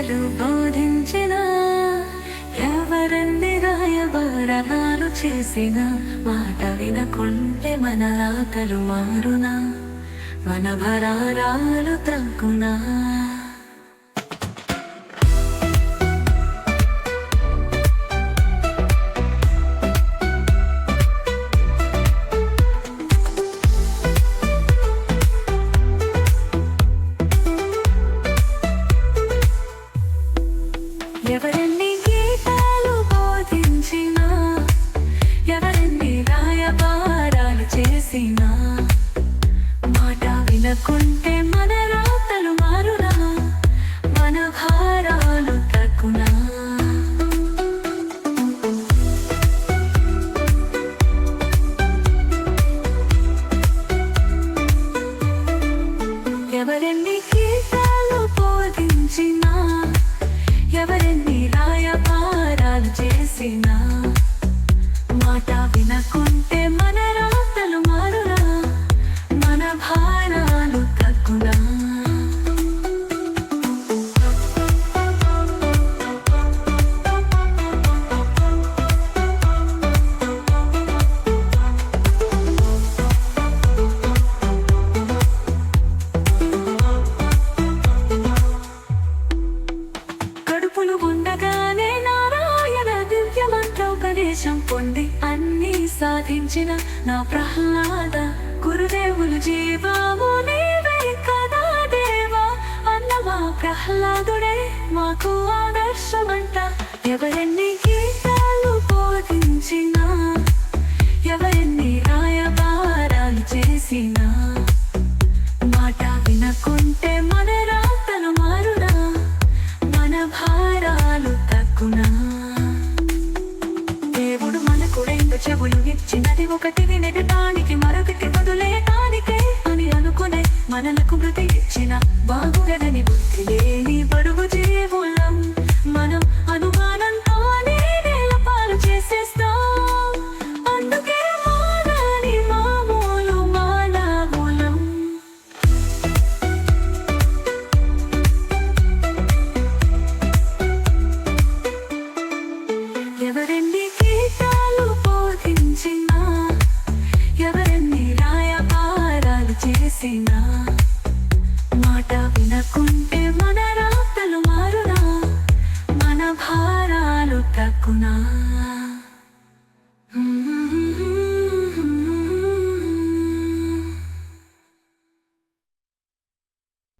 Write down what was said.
గీతలు బోధించిన, ఎవరన్ని రాయబారాలు చేసిన, మాట వినకుంటే మన రాతలు మారునా, మన భరారాలు తగ్గునా. ఎవరెన్ని గీతాలు బోధించినా, ఎవరెన్ని రాయబారాలు చేసినా, మాట వినకుంటే మన రాతలు మారునా, మన భారాలు తగ్గునా. ఎవరెన్ని గీతాలు బోధించినా, ఎవరెన్ని రాయబారాలు చేసినా, మాట వినకుంటే మన రాతలు మారునా, మన భారాలు తగ్గునా. కడుపులు ఉండగానే నారాయణ దివ్య మంత్రోపదేశం పొంది అన్నీ సాధించిన నా ప్రహ్లాద, గురుదేవులు జీవాము నీవే కదా దేవా అన్న మా ప్రహ్లాదుడే మాకు ఆదర్శమంట. ఎవరెన్ని గీతాలు బోధించినా, ఎవరెన్ని రాయబారాలు చేసినా, మాట వినకుంటే మన రాతలు మారునా, మన భారాలు తగ్గునా. దేవుడు మనకు రెండు చెవులు ఇచ్చినది, ఒకటి వినటానికి మరొకటి వదిలేయటానికే అని అనుకునే, మనలకు మృతి ఇచ్చిన బాగుగదని బుద్ధి లేని బరువు జీవులం మనం. అనుమానంతో నేల పాలు చేసేస్తాం, అందుకే మానని మామూలు మానవులం. ఎవరెన్ని గీతాలు బోధించినా, ఎవరెన్ని రాయబారాలు చేసినా, మాట వినకుంటే మన రాతలు మారునా, మన భారాలు తగ్గునా.